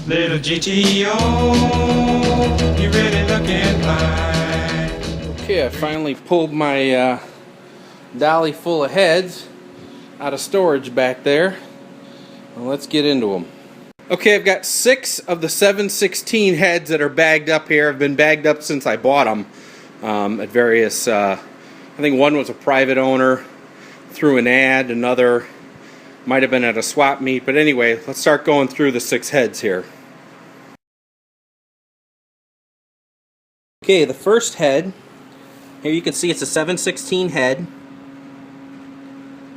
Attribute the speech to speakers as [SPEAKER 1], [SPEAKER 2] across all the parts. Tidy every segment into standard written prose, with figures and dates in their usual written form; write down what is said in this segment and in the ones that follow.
[SPEAKER 1] Little GTO, you really looking fine.
[SPEAKER 2] Okay, I finally pulled my dolly full of heads out of storage back there. Well, let's get into them. Okay, I've got 6 of the 716 heads that are bagged up here. Have been bagged up since I bought them at various, I think one was a private owner through an ad, another might have been at a swap meet, but anyway, let's start going through the 6 heads here. Okay, the first head, here you can see it's a 716 head,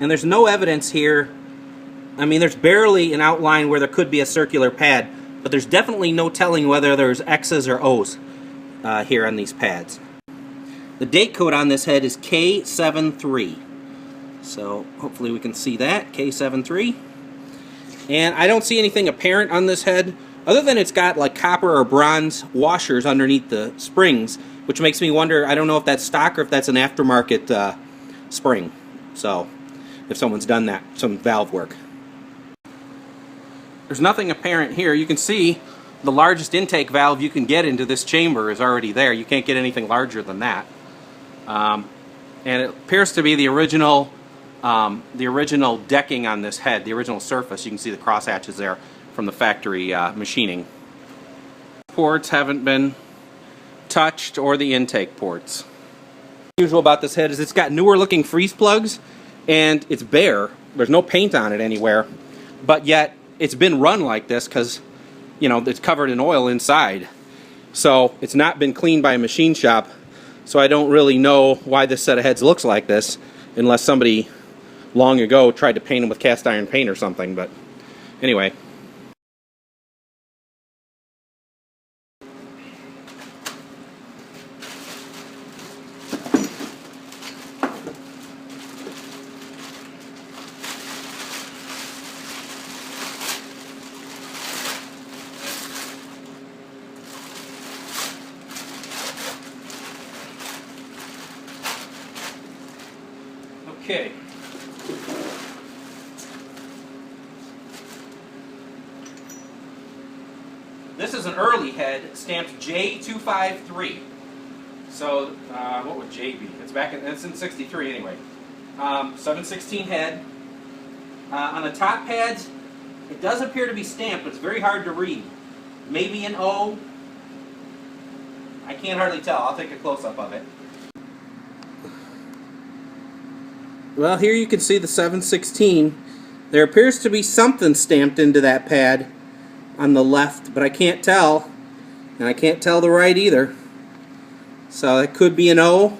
[SPEAKER 2] and there's no evidence here. I mean, there's barely an outline where there could be a circular pad, but there's definitely no telling whether there's X's or O's here on these pads. The date code on this head is K73. So hopefully we can see that, K73. And I don't see anything apparent on this head, other than it's got like copper or bronze washers underneath the springs, which makes me wonder, I don't know if that's stock or if that's an aftermarket spring. So, if someone's done that, some valve work. There's nothing apparent here. You can see the largest intake valve you can get into this chamber is already there. You can't get anything larger than that. And it appears to be the original decking on this head, the original surface. You can see the cross hatches there from the factory machining. Ports haven't been touched, or the intake ports. What's unusual about this head is it's got newer looking freeze plugs, and it's bare. There's no paint on it anywhere, but yet it's been run like this because, you know, it's covered in oil inside. So it's not been cleaned by a machine shop. So I don't really know why this set of heads looks like this, unless somebody long ago tried to paint them with cast iron paint or something. But anyway. Okay. This is an early head stamped J253. So, what would J be? It's in 63 anyway. 716 head. On the top pads, it does appear to be stamped, but it's very hard to read. Maybe an O. I can't hardly tell. I'll take a close-up of it. Well, here you can see the 716. There appears to be something stamped into that pad on the left, but I can't tell. And I can't tell the right either. So it could be an O.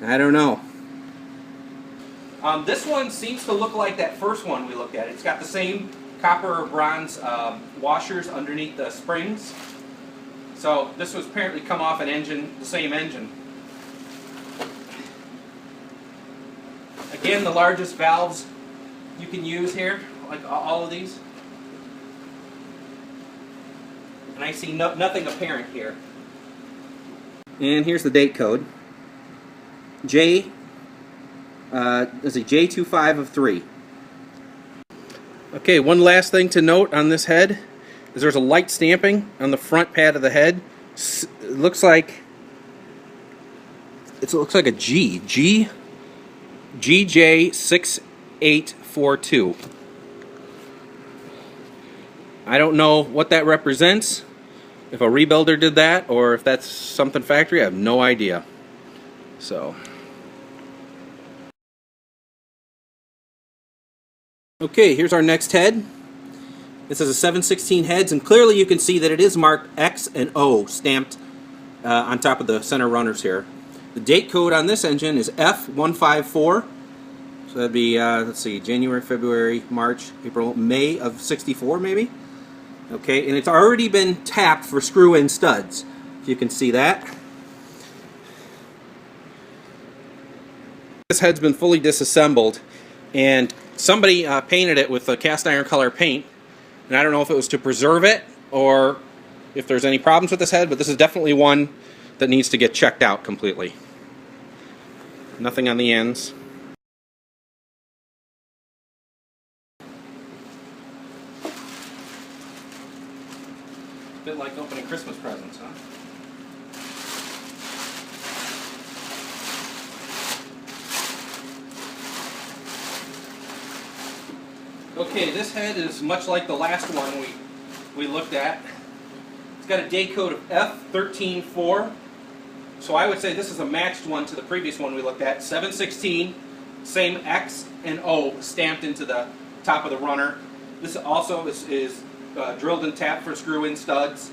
[SPEAKER 2] I don't know. This one seems to look like that first one we looked at. It's got the same copper or bronze washers underneath the springs. So this was apparently come off an engine, the same engine. Again, the largest valves you can use here, like all of these. And I see nothing apparent here. And here's the date code. J25 of 3. Okay, one last thing to note on this head is there's a light stamping on the front pad of the head. It looks like a G. GJ6842. I don't know what that represents, if a rebuilder did that or if that's something factory. I have no idea. So, okay, here's our next head. This is a 716 heads, and clearly you can see that it is marked X and O stamped on top of the center runners here. The date code on this engine is F154. So that'd be, let's see, January, February, March, April, May of 64 maybe. Okay, and it's already been tapped for screw-in studs, if you can see that. This head's been fully disassembled, and somebody painted it with a cast iron color paint, and I don't know if it was to preserve it or if there's any problems with this head, but this is definitely one that needs to get checked out completely. Nothing on the ends. A bit like opening Christmas presents, huh? Okay, this head is much like the last one we looked at. It's got a date code of F134. So I would say this is a matched one to the previous one we looked at. 716, same X and O stamped into the top of the runner. This also is drilled and tapped for screw-in studs.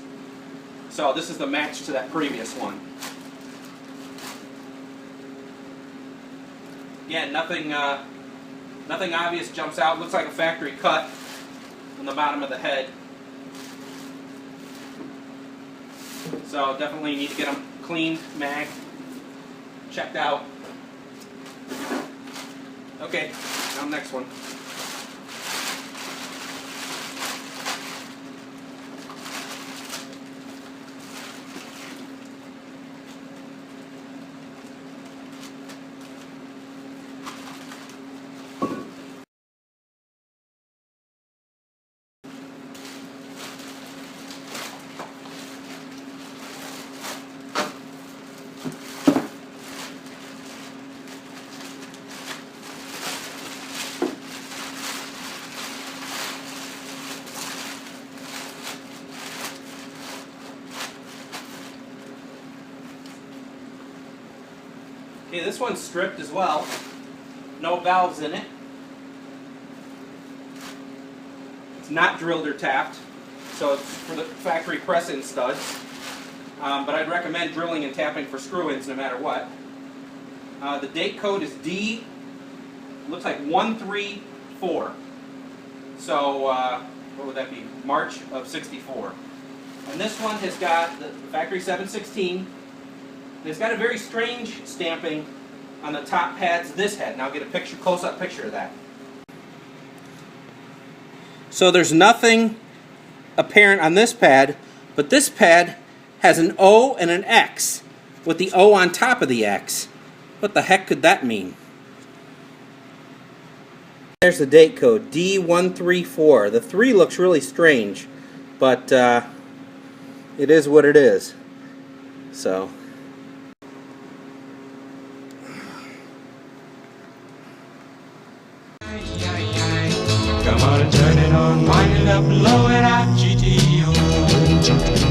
[SPEAKER 2] So this is the match to that previous one. Again, nothing obvious jumps out. Looks like a factory cut on the bottom of the head. So definitely need to get them cleaned, magged, checked out. Okay, now next one. Okay, this one's stripped as well. No valves in it. It's not drilled or tapped, so it's for the factory press-in studs. But I'd recommend drilling and tapping for screw-ins no matter what. The date code is D, looks like 134. So, what would that be? March of '64. And this one has got the factory 716. It's got a very strange stamping on the top pads of this head. Now I'll get a close-up picture of that. So there's nothing apparent on this pad, but this pad has an O and an X, with the O on top of the X. What the heck could that mean? There's the date code, D134. The 3 looks really strange, but it is what it is. So.
[SPEAKER 1] Come on and turn it on, wind it up, blow it out, GTO.